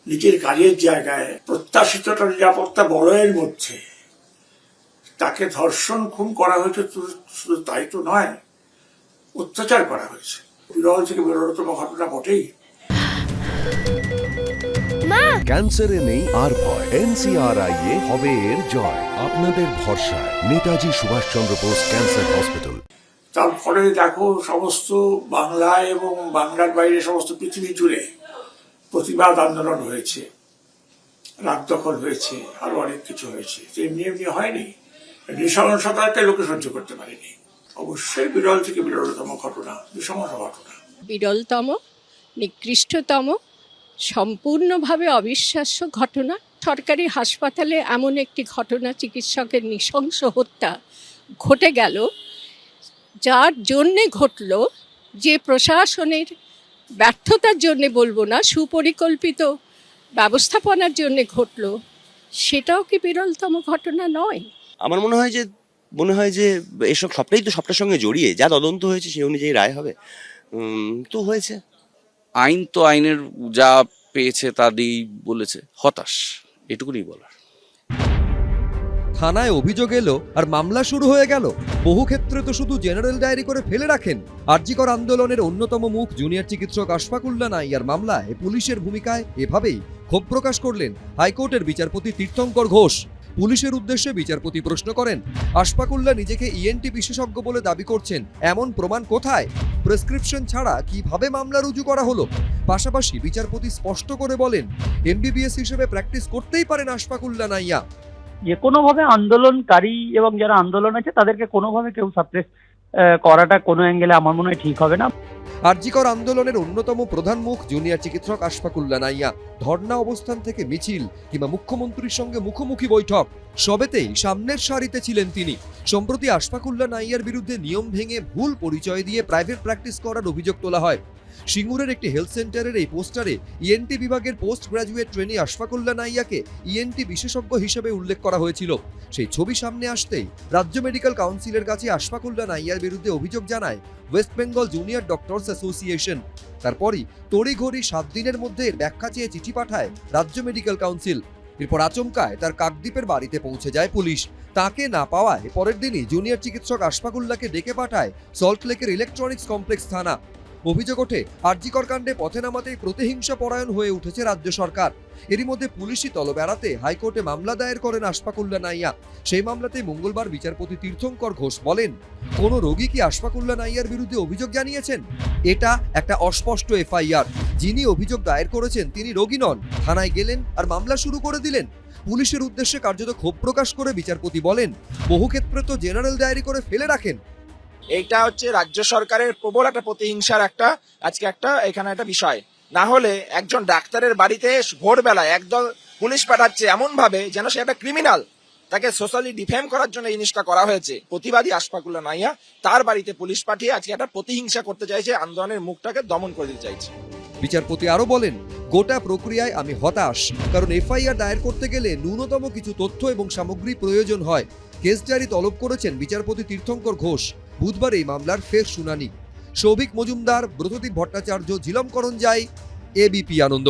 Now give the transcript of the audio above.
নিজের কাজের জায়গায় প্রত্যাশিতটা নিরাপত্তা বলয়ের মধ্যে তাকে ধর্ষণ খুন করা হয়েছে, শুধু তাই তো নয়, অত্যাচার করা হয়েছে। বিরল থেকে বিরলতম ঘটনা বটেই। ক্যান্সারে নেই আর ভয়, NCRI হবে এর জয়। আপনাদের ভরসায় নেতাজি সুভাষচন্দ্র বোস ক্যান্সার হসপিটাল। তারপরে দেখো, সমস্ত বাংলায় এবং বাংলার বাইরে সমস্ত পৃথিবী জুড়ে প্রতিবাদ আন্দোলন হয়েছে, রাত দখল হয়েছে, আরো অনেক কিছু হয়েছে। এমনি এমনি হয়নি, নৃশংসতাকে লোকে সহ্য করতে পারেনি। অবশ্যই বিরল থেকে বিরলতম ঘটনা, নৃশংস ঘটনা। বিরলতম, নিকৃষ্টতম, সম্পূর্ণভাবে অবিশ্বাস্য ঘটনা। সরকারি হাসপাতালে এমন একটি ঘটনা, চিকিৎসকের নৃশংস হত্যা ঘটে গেল, যার জন্যে ঘটল, যে প্রশাসনের ব্যর্থতার জন্যে বলবো না, সুপরিকল্পিত ব্যবস্থাপনার জন্যে ঘটল, সেটাও কি বিরলতম ঘটনা নয়? আমার মনে হয় যে এসব সবটাই তো সবটার সঙ্গে জড়িয়ে, যা তদন্ত হয়েছে সেই অনুযায়ী রায় হবে। তো হয়েছে, আইন তো আইনের যা পেয়েছে তা দিয়েই বলেছে। হতাশ, এটুকুনি বলার। থানায় অভিযোগ এলো আর মামলা শুরু হয়ে গেল। বহু ক্ষেত্রে তো শুধু জেনারেল ডায়েরি করে ফেলে রাখেন। আরজিকর আন্দোলনের অন্যতম মুখ জুনিয়র চিকিৎসক আশফাকুল্লাহ নাইয়ার মামলায় পুলিশের ভূমিকায় এভাবেই ক্ষোভ প্রকাশ করলেন হাইকোর্টের বিচারপতি তীর্থঙ্কর ঘোষ। পুলিশের উদ্দেশ্যে বিচারপতি প্রশ্ন করেন, আশফাকুল্লাহ নিজেকে ইএনটি বিশেষজ্ঞ বলে দাবি করছেন, এমন প্রমাণ কোথায়? প্রেসক্রিপশন ছাড়া কিভাবে মামলা রুজু করা হলো? পাশাপাশি বিচারপতি স্পষ্ট করে বলেন, এমবিবিএস হিসেবে প্র্যাকটিস করতেই পারেন আশফাকুল্লাহ নাইয়া। যে কোনোভাবে আন্দোলনকারী এবং যারা আন্দোলন আছে তাদেরকে কোনোভাবে কেউ সাপ্রেস করাটা কোনো অ্যাঙ্গেলে আমার মনে হয় ঠিক হবে না। আরজিকর আন্দোলনের অন্যতম প্রধান মুখ জুনিয়র চিকিৎসক আশফাকুল্লাহ নাইয়া। ধর্ণা অবস্থান থেকে মিছিল কিংবা মুখ্যমন্ত্রীর সঙ্গে মুখোমুখি বৈঠক, সবেতেই সামনের সারিতে ছিলেন তিনি। সম্প্রতি আশফাকুল্লাহ নাইয়ার বিরুদ্ধে নিয়ম ভেঙে ভুল পরিচয় দিয়ে প্রাইভেট প্র্যাকটিস করার অভিযোগ তোলা হয়। সিঙ্গুরের একটি হেলথ সেন্টারের এই পোস্টারে ইএনটি বিভাগের পোস্ট গ্রাজুয়েট ট্রেনি আশফাকুল্লাহ নাইয়াকে ইএনটি বিশেষজ্ঞ হিসেবে উল্লেখ করা হয়েছিল। সেই ছবি সামনে আসতেই রাজ্য মেডিকেল কাউন্সিলের কাছে আশফাকুল্লাহ নাইয়ার বিরুদ্ধে অভিযোগ জানায় West Bengal junior doctors association. তারপরই তড়িঘড়ি 7 দিনের মধ্যে এর ব্যাখ্যা চেয়ে চিঠি পাঠায় রাজ্য মেডিকেল কাউন্সিল। এরপর আচমকায় তার কাকদ্বীপের বাড়িতে পৌঁছে যায় পুলিশ। তাকে না পাওয়ায় পরের দিনই জুনিয়র চিকিৎসক আশফাকুল্লাহকে ডেকে পাঠায় সল্টলেকের ইলেকট্রনিক্স কমপ্লেক্স থানা। অভিযোগ ওঠে, আরজিকর কাণ্ডে পথে নামাতেই প্রতিহিংসা পরায়ণ হয়ে উঠেছে রাজ্য সরকার। এরই মধ্যে পুলিশি তলব এড়াতে হাইকোর্টে মামলা দায়ের করেন আশফাকুল্লাহ নাইয়া। সেই মামলাতে মঙ্গলবার বিচারপতি তীর্থঙ্কর ঘোষ বলেন, কোন রোগী কি আশফাকুল্লাহ নাইয়ার বিরুদ্ধে অভিযোগ জানিয়েছেন? এটা একটা অস্পষ্ট এফআইআর। যিনি অভিযোগ দায়ের করেছেন তিনি রোগী নন। থানায় গেলেন আর মামলা শুরু করে দিলেন। পুলিশের উদ্দেশ্যে কার্যত ক্ষোভ প্রকাশ করে বিচারপতি বলেন, বহু ক্ষেত্রে তো জেনারেল ডায়েরি করে ফেলে রাখেন। এইটা হচ্ছে রাজ্য সরকারের প্রবল একটা প্রতিহিংসার এখানে একটা বিষয়। না হলে একজন ডাক্তারের বাড়িতে ভোরবেলায় একদল পুলিশ পাঠাচ্ছে এমন ভাবে যেন সে একটা ক্রিমিনাল, তাকে সোশ্যালি ডিফেম করার জন্য এই জিনিসটা করা হয়েছে। প্রতিবাদী আশফাকুল্লাহ নাইয়া তার বাড়িতে পুলিশ পাঠিয়ে আজকে একটা প্রতিহিংসা করতে চাইছে, আন্দোলনের মুখটাকে দমন করে দিতে চাইছে। বিচারপতি আরো বলেন, গোটা প্রক্রিয়ায় আমি হতাশ, কারণ এফআইআর দায়ের করতে গেলে ন্যূনতম কিছু তথ্য এবং সামগ্রী প্রয়োজন হয়। কেস ডায়েরি তলব করেছেন বিচারপতি তীর্থঙ্কর ঘোষ। বুধবার এই মামলার ফের শুনানি। সৌভিক মজুমদার, ব্রতদীপ ভট্টাচার্য, ঝিলম করঞ্জাই, এবিপি আনন্দ।